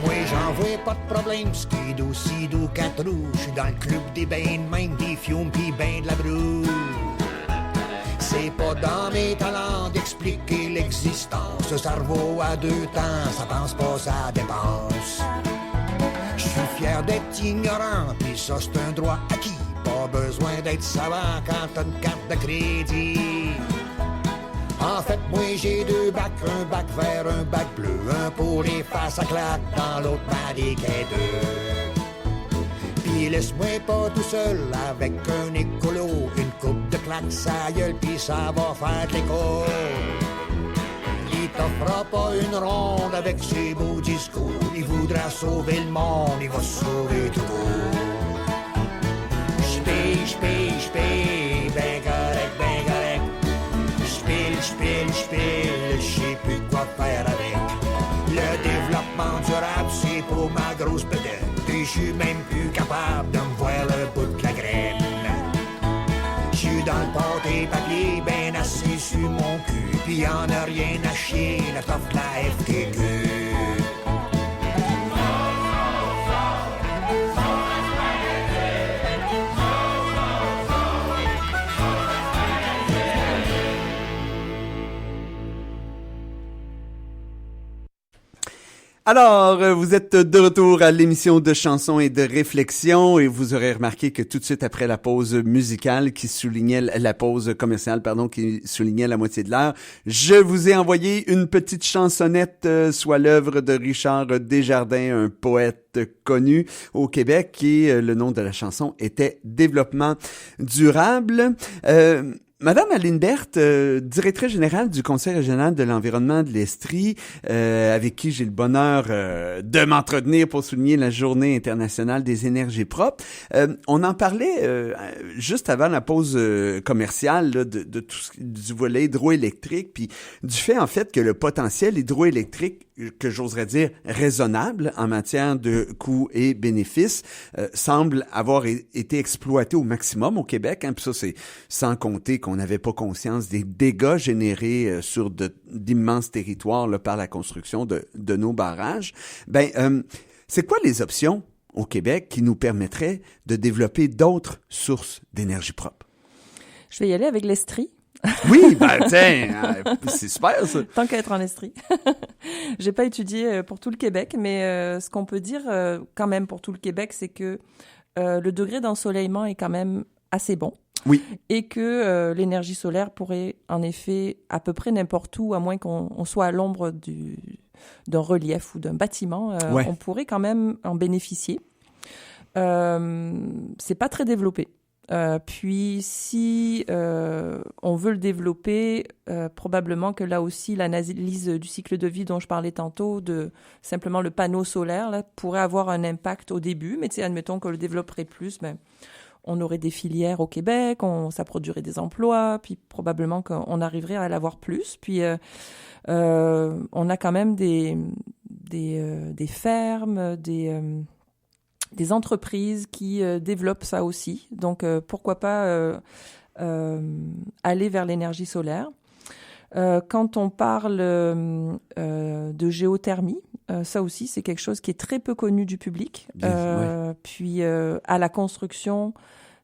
Moi j'en vois pas de problème, skidou, sidou, 4 roues. J'suis dans le club des bains de même, des fiumes pis ben de la broue. C'est pas dans mes talents d'expliquer l'existence. Ce cerveau à 2 temps, ça pense pas, ça dépense. Je suis fier d'être ignorant, pis ça c'est un droit acquis. Pas besoin d'être savant quand t'as une carte de crédit. En fait, moi j'ai 2 bacs, un bac vert, un bac bleu. Un pour les faces à claque, dans l'autre ma des quais 2. Pis laisse-moi pas tout seul avec un écolo. Une coupe de claque, sa gueule, pis ça va faire de l'écho. Il t'offrira pas une ronde avec ses beaux discours. Il voudra sauver le monde, il va se sauver tout court. J'pille, ben correct. J'pille, j'sais plus quoi faire avec. Le développement durable, c'est pour ma grosse bedaine. Et j'suis même plus capable de me voir le bout de la graine. J'suis dans le pâté papier, ben assis sur mon cul. Pis y'en a rien à chier, la toffe de la FTQ. Alors, vous êtes de retour à l'émission de chansons et de réflexion et vous aurez remarqué que tout de suite après la pause musicale qui soulignait la pause commerciale, pardon, qui soulignait la moitié de l'heure, je vous ai envoyé une petite chansonnette, soit l'œuvre de Richard Desjardins, un poète connu au Québec, qui le nom de la chanson était Développement durable. Madame Aline Berthe, directrice générale du Conseil régional de l'environnement de l'Estrie, avec qui j'ai le bonheur de m'entretenir pour souligner la Journée internationale des énergies propres. On en parlait juste avant la pause commerciale là, de tout du volet hydroélectrique, puis du fait en fait que le potentiel hydroélectrique, que j'oserais dire raisonnable en matière de coûts et bénéfices, semble avoir été exploité au maximum au Québec. Hein, puis ça, c'est sans compter qu'on n'avait pas conscience des dégâts générés sur d'immenses territoires là, par la construction de nos barrages. C'est quoi les options au Québec qui nous permettraient de développer d'autres sources d'énergie propre? Je vais y aller avec l'Estrie. Oui, tiens, c'est super ça. Tant qu'à être en Estrie. J'ai pas étudié pour tout le Québec, mais ce qu'on peut dire quand même pour tout le Québec, c'est que le degré d'ensoleillement est quand même assez bon. Oui. Et que l'énergie solaire pourrait, en effet, à peu près n'importe où, à moins qu'on soit à l'ombre d'un relief ou d'un bâtiment, on pourrait quand même en bénéficier. C'est pas très développé. Puis si on veut le développer, probablement que là aussi l'analyse du cycle de vie dont je parlais tantôt, de simplement le panneau solaire, là, pourrait avoir un impact au début, mais admettons qu'on le développerait plus, on aurait des filières au Québec, ça produirait des emplois, puis probablement qu'on arriverait à l'avoir plus. Puis on a quand même des fermes, des entreprises qui développent ça aussi. Donc, pourquoi pas aller vers l'énergie solaire. Quand on parle de géothermie, ça aussi, c'est quelque chose qui est très peu connu du public. Puis, à la construction,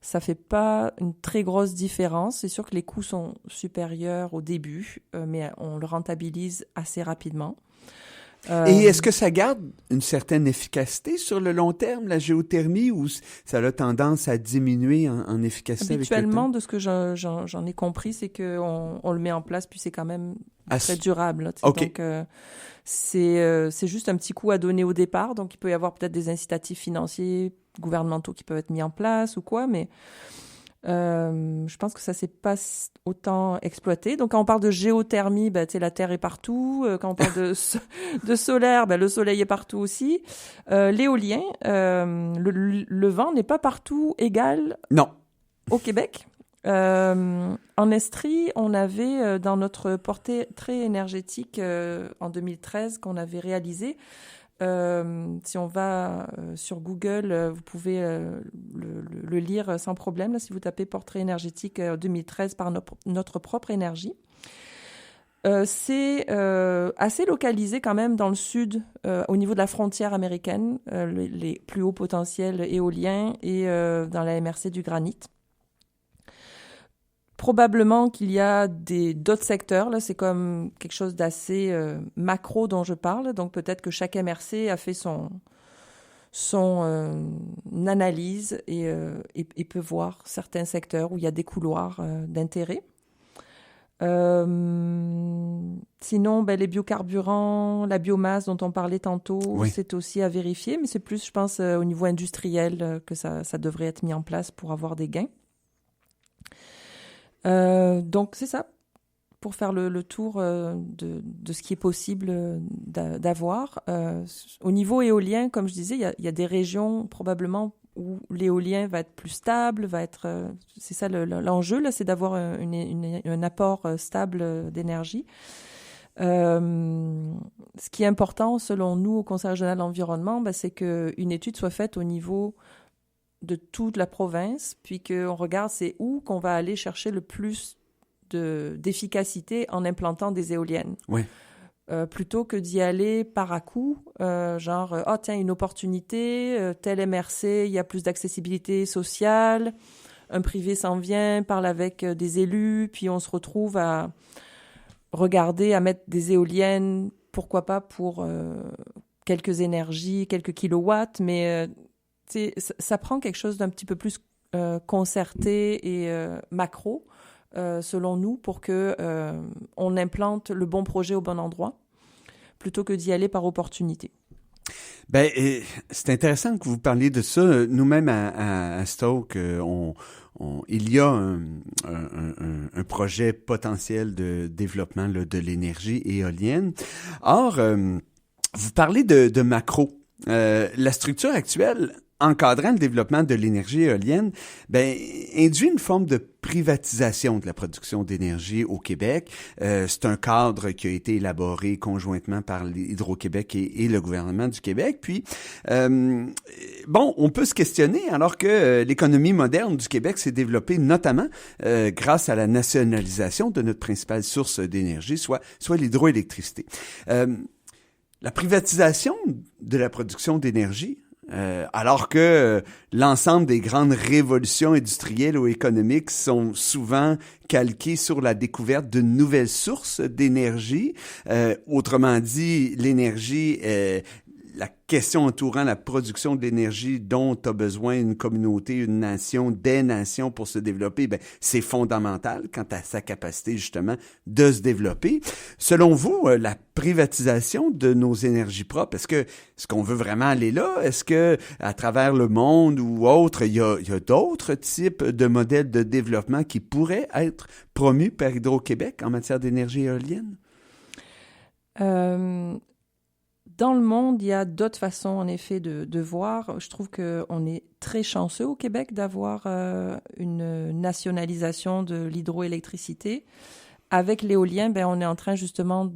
ça fait pas une très grosse différence. C'est sûr que les coûts sont supérieurs au début, mais on le rentabilise assez rapidement. Et est-ce que ça garde une certaine efficacité sur le long terme, la géothermie, ou ça a tendance à diminuer en efficacité avec le temps? Habituellement, de ce que j'en ai compris, c'est qu'on le met en place, puis c'est quand même très durable. Là, OK. Donc, c'est juste un petit coup à donner au départ. Donc, il peut y avoir peut-être des incitatifs financiers, gouvernementaux qui peuvent être mis en place ou quoi, mais je pense que ça s'est pas autant exploité. Donc, quand on parle de géothermie, la Terre est partout. Quand on parle de solaire, le soleil est partout aussi. L'éolien, le vent n'est pas partout égal. Non. Au Québec. En Estrie, on avait dans notre portrait énergétique en 2013 qu'on avait réalisé. Si on va sur Google, vous pouvez le lire sans problème. Là, si vous tapez portrait énergétique 2013 par notre propre énergie. C'est assez localisé quand même dans le sud, au niveau de la frontière américaine, les plus hauts potentiels éoliens et dans la MRC du granit. Probablement qu'il y a d'autres secteurs, là, c'est comme quelque chose d'assez macro dont je parle, donc peut-être que chaque MRC a fait son analyse et peut voir certains secteurs où il y a des couloirs d'intérêt. Sinon, les biocarburants, la biomasse dont on parlait tantôt, oui. C'est aussi à vérifier, mais c'est plus, je pense, au niveau industriel que ça devrait être mis en place pour avoir des gains. Donc, c'est ça, pour faire le tour de ce qui est possible d'avoir. Au niveau éolien, comme je disais, il y a des régions probablement où l'éolien va être plus stable, c'est ça l'enjeu, là, c'est d'avoir un apport stable d'énergie. Ce qui est important, selon nous, au Conseil régional de l'environnement, c'est qu'une étude soit faite au niveau de toute la province, puis qu'on regarde c'est où qu'on va aller chercher le plus d'efficacité en implantant des éoliennes. Oui. Plutôt que d'y aller par à-coup, tiens, une opportunité, tel MRC, il y a plus d'accessibilité sociale, un privé s'en vient, parle avec des élus, puis on se retrouve à regarder, à mettre des éoliennes, pourquoi pas pour quelques énergies, quelques kilowatts, mais ça prend quelque chose d'un petit peu plus concerté et macro, selon nous, pour que on implante le bon projet au bon endroit, plutôt que d'y aller par opportunité. C'est intéressant que vous parliez de ça. Nous-mêmes à Stoke, il y a un projet potentiel de développement là, de l'énergie éolienne. Or, vous parlez de macro. La structure actuelle encadrant le développement de l'énergie éolienne, induit une forme de privatisation de la production d'énergie au Québec. C'est un cadre qui a été élaboré conjointement par Hydro-Québec et le gouvernement du Québec. Puis, on peut se questionner alors que l'économie moderne du Québec s'est développée notamment grâce à la nationalisation de notre principale source d'énergie, soit l'hydroélectricité. La privatisation de la production d'énergie, alors que l'ensemble des grandes révolutions industrielles ou économiques sont souvent calquées sur la découverte de nouvelles sources d'énergie. Autrement dit, l'énergie, la question entourant la production de l'énergie dont a besoin une communauté, une nation, des nations pour se développer, c'est fondamental quant à sa capacité justement de se développer. Selon vous, la privatisation de nos énergies propres, est-ce qu'on veut vraiment aller là? Est-ce que à travers le monde ou autre, il y a d'autres types de modèles de développement qui pourraient être promus par Hydro-Québec en matière d'énergie éolienne? Dans le monde, il y a d'autres façons, en effet, de voir. Je trouve qu'on est très chanceux au Québec d'avoir une nationalisation de l'hydroélectricité. Avec l'éolien, on est en train justement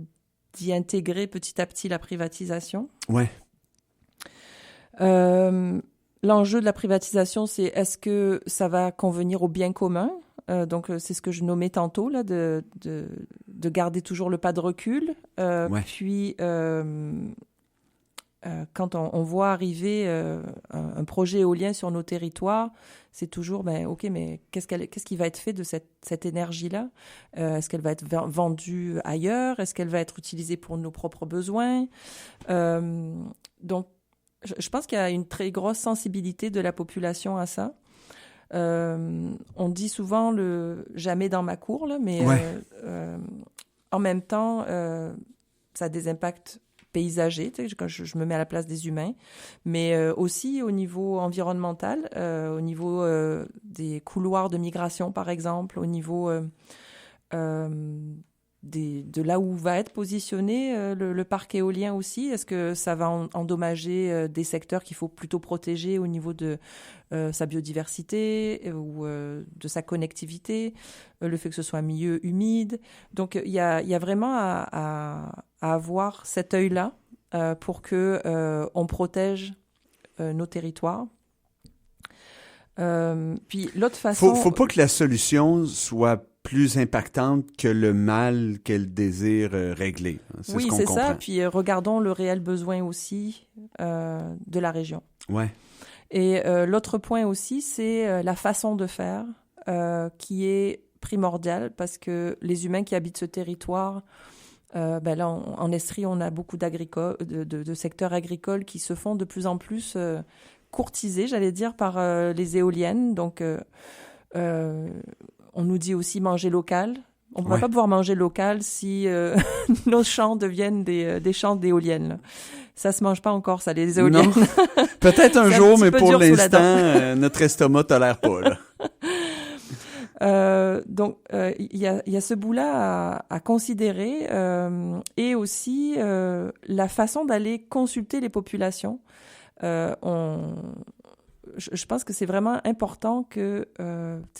d'y intégrer petit à petit la privatisation. Ouais. L'enjeu de la privatisation, c'est est-ce que ça va convenir au bien commun? Donc, c'est ce que je nommais tantôt, là, de garder toujours le pas de recul. Ouais. Puis, quand on voit arriver un projet éolien sur nos territoires, c'est toujours, OK, mais qu'est-ce qui va être fait de cette énergie-là? Est-ce qu'elle va être vendue ailleurs? Est-ce qu'elle va être utilisée pour nos propres besoins? Donc, je pense qu'il y a une très grosse sensibilité de la population à ça. On dit souvent le « jamais dans ma cour », là, mais en même temps, ça a des impacts paysagers, quand je me mets à la place des humains, mais aussi au niveau environnemental, au niveau des couloirs de migration, par exemple, au niveau de là où va être positionné le parc éolien aussi. Est-ce que ça va endommager des secteurs qu'il faut plutôt protéger au niveau de sa biodiversité ou de sa connectivité, le fait que ce soit un milieu humide. Donc, il y a vraiment à avoir cet œil-là pour que on protège nos territoires. Puis l'autre façon... Faut pas que la solution soit plus impactante que le mal qu'elle désire régler. C'est ce qu'on comprend. Ça. Puis regardons le réel besoin aussi de la région. Ouais. Et l'autre point aussi, c'est la façon de faire qui est primordiale parce que les humains qui habitent ce territoire, là, en Estrie, on a beaucoup de secteurs agricoles qui se font de plus en plus courtisés, j'allais dire, par les éoliennes. Donc, on nous dit aussi manger local. On ne va pas pouvoir manger local si nos champs deviennent des champs d'éoliennes. Là. Ça se mange pas encore, ça, les éoliennes. Non. Peut-être un jour, mais pour l'instant, notre estomac tolère pas. Là. Donc, il y a ce bout-là à considérer et aussi la façon d'aller consulter les populations. Je pense que c'est vraiment important que,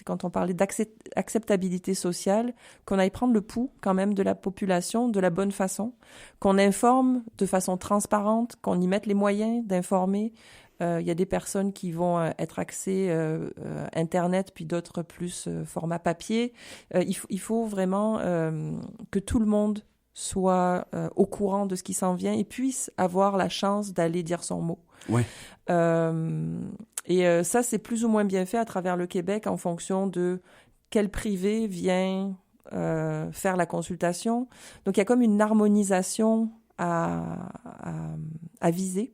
quand on parlait d'acceptabilité sociale, qu'on aille prendre le pouls quand même de la population de la bonne façon, qu'on informe de façon transparente, qu'on y mette les moyens d'informer. Il y a des personnes qui vont être axées Internet, puis d'autres plus format papier. Il faut vraiment que tout le monde soit au courant de ce qui s'en vient et puisse avoir la chance d'aller dire son mot. Ouais. Et ça, c'est plus ou moins bien fait à travers le Québec en fonction de quel privé vient faire la consultation. Donc, il y a comme une harmonisation à viser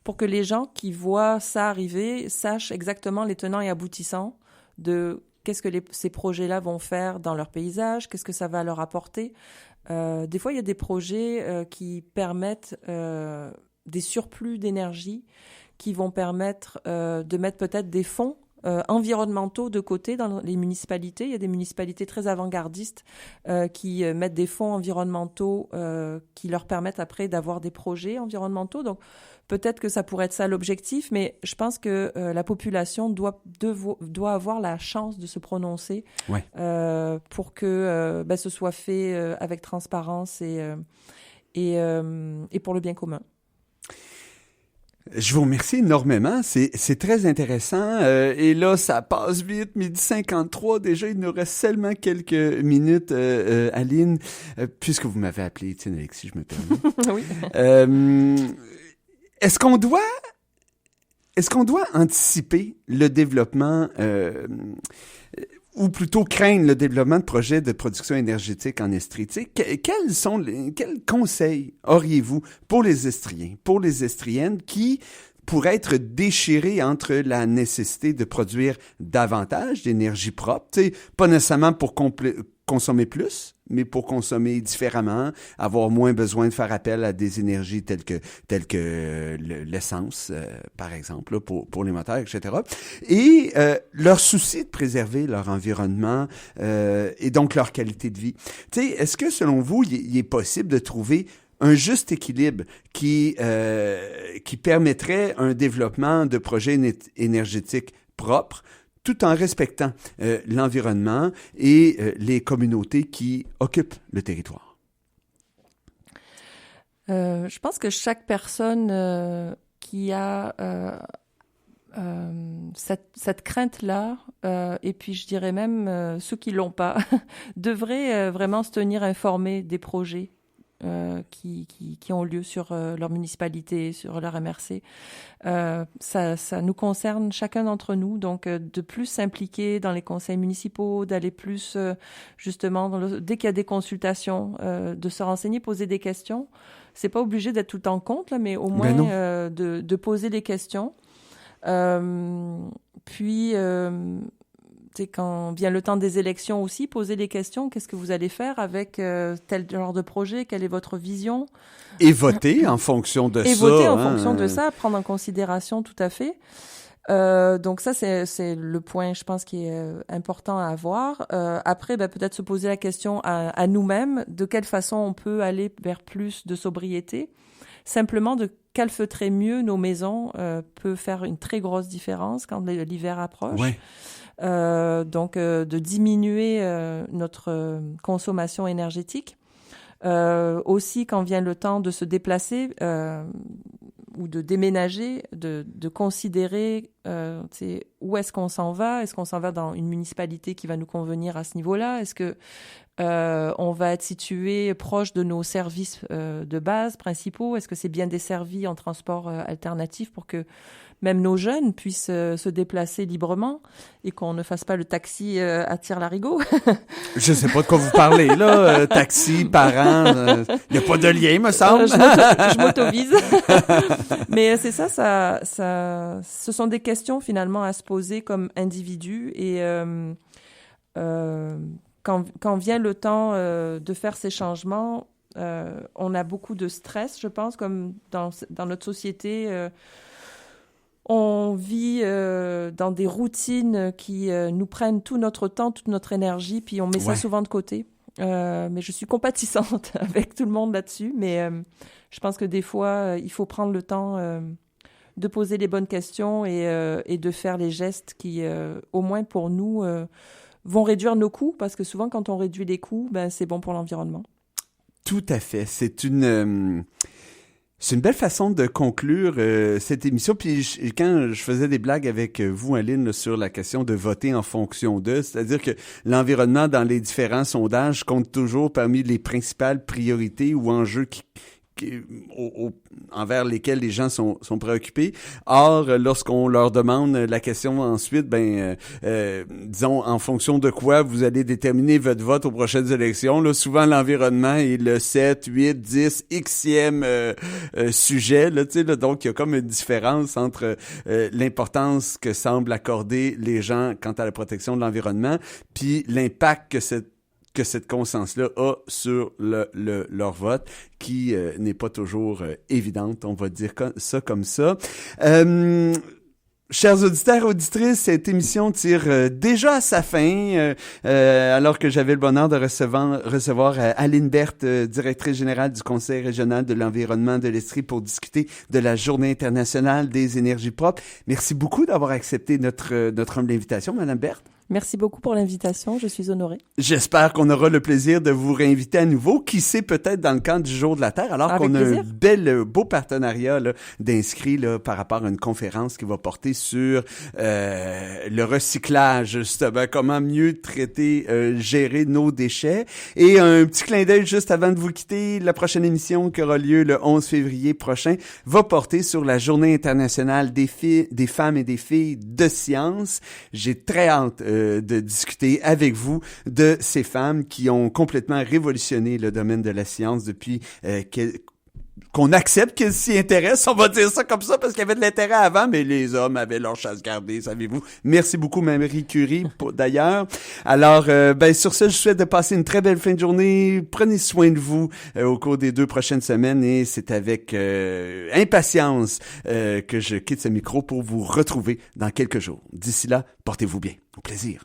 pour que les gens qui voient ça arriver sachent exactement les tenants et aboutissants de qu'est-ce que ces projets-là vont faire dans leur paysage, qu'est-ce que ça va leur apporter. Des fois, il y a des projets qui permettent des surplus d'énergie qui vont permettre de mettre peut-être des fonds environnementaux de côté dans les municipalités. Il y a des municipalités très avant-gardistes qui mettent des fonds environnementaux qui leur permettent après d'avoir des projets environnementaux. Donc, peut-être que ça pourrait être ça l'objectif, mais je pense que la population doit avoir la chance de se prononcer pour que ce soit fait avec transparence et pour le bien commun. Je vous remercie énormément. C'est très intéressant. Et là, ça passe vite. 12h53. Déjà, il nous reste seulement quelques minutes, Aline, puisque vous m'avez appelé Étienne Alexis, je me permets. Oui. Est-ce qu'on doit anticiper le développement ou plutôt craindre le développement de projets de production énergétique en Estrie? Quels conseils auriez-vous pour les Estriens, pour les Estriennes qui pourraient être déchirés entre la nécessité de produire davantage d'énergie propre, pas nécessairement pour consommer plus, mais pour consommer différemment, avoir moins besoin de faire appel à des énergies telles que l'essence, par exemple, là, pour les moteurs, etc. Et leur souci de préserver leur environnement et donc leur qualité de vie. Est-ce que, selon vous, il est possible de trouver un juste équilibre qui permettrait un développement de projets énergétiques propres, tout en respectant l'environnement et les communautés qui occupent le territoire? Je pense que chaque personne qui a cette crainte-là, et puis je dirais même ceux qui l'ont pas, devraient vraiment se tenir informés des projets qui ont lieu sur leur municipalité, sur leur MRC. Ça nous concerne chacun d'entre nous, donc de plus s'impliquer dans les conseils municipaux, d'aller plus justement, dès qu'il y a des consultations, de se renseigner, poser des questions. C'est pas obligé d'être tout le temps contre, là, mais au moins de poser des questions. Puis, quand vient le temps des élections aussi, poser des questions. Qu'est-ce que vous allez faire avec tel genre de projet? Quelle est votre vision? Et voter en fonction de ça. Et voter en fonction de ça, prendre en considération tout à fait. Donc ça, c'est le point, je pense, qui est important à avoir. Après, peut-être se poser la question à nous-mêmes, de quelle façon on peut aller vers plus de sobriété. Simplement, de calfeutrer mieux nos maisons peut faire une très grosse différence quand l'hiver approche. Ouais. Donc, de diminuer notre consommation énergétique. Aussi, quand vient le temps de se déplacer ou de déménager, de considérer où est-ce qu'on s'en va. Est-ce qu'on s'en va dans une municipalité qui va nous convenir à ce niveau-là? Est-ce que on va être situé proche de nos services de base principaux? Est-ce que c'est bien desservi en transport alternatif pour que même nos jeunes puissent se déplacer librement et qu'on ne fasse pas le taxi à tire-larigot? Je sais pas de quoi vous parlez, là. Taxi, parents, il n'y a pas de lien, me semble. Je m'autovise. Mais c'est ça, ce sont des questions finalement à se poser comme individu et quand vient le temps de faire ces changements, on a beaucoup de stress, je pense, comme dans notre société. On vit dans des routines qui nous prennent tout notre temps, toute notre énergie, puis on met ça souvent de côté. Mais je suis compatissante avec tout le monde là-dessus, mais je pense que des fois, il faut prendre le temps de poser les bonnes questions et de faire les gestes qui, au moins pour nous, vont réduire nos coûts, parce que souvent, quand on réduit les coûts, c'est bon pour l'environnement. Tout à fait. C'est une belle façon de conclure cette émission. Puis quand je faisais des blagues avec vous, Aline, sur la question de voter en fonction d'eux, c'est-à-dire que l'environnement dans les différents sondages compte toujours parmi les principales priorités ou enjeux envers lesquels les gens sont préoccupés. Or, lorsqu'on leur demande la question ensuite, disons, en fonction de quoi vous allez déterminer votre vote aux prochaines élections, là, souvent l'environnement est le 7, 8, 10, xème sujet, là, tu sais, là, donc il y a comme une différence entre l'importance que semblent accorder les gens quant à la protection de l'environnement, puis l'impact que cette conscience-là a sur leur vote, qui n'est pas toujours évidente, on va dire ça comme ça. Chers auditeurs et auditrices, cette émission tire déjà à sa fin, alors que j'avais le bonheur de recevoir Aline Berthe, directrice générale du Conseil régional de l'environnement de l'Estrie, pour discuter de la Journée internationale des énergies propres. Merci beaucoup d'avoir accepté notre humble invitation, Madame Berthe. Merci beaucoup pour l'invitation, je suis honorée. J'espère qu'on aura le plaisir de vous réinviter à nouveau, qui sait, peut-être dans le cadre du Jour de la Terre, alors qu'on a un beau partenariat là, d'inscrits là, par rapport à une conférence qui va porter sur le recyclage, justement, comment mieux traiter, gérer nos déchets. Et un petit clin d'œil juste avant de vous quitter, la prochaine émission qui aura lieu le 11 février prochain va porter sur la Journée internationale des femmes et des filles de science. J'ai très hâte de discuter avec vous de ces femmes qui ont complètement révolutionné le domaine de la science depuis qu'on accepte qu'elles s'y intéressent, on va dire ça comme ça, parce qu'il y avait de l'intérêt avant, mais les hommes avaient leur chasse gardée, savez-vous. Merci beaucoup, Marie Curie, d'ailleurs. Alors, sur ce, je vous souhaite de passer une très belle fin de journée. Prenez soin de vous au cours des 2 prochaines semaines, et c'est avec impatience que je quitte ce micro pour vous retrouver dans quelques jours. D'ici là, portez-vous bien. Au plaisir.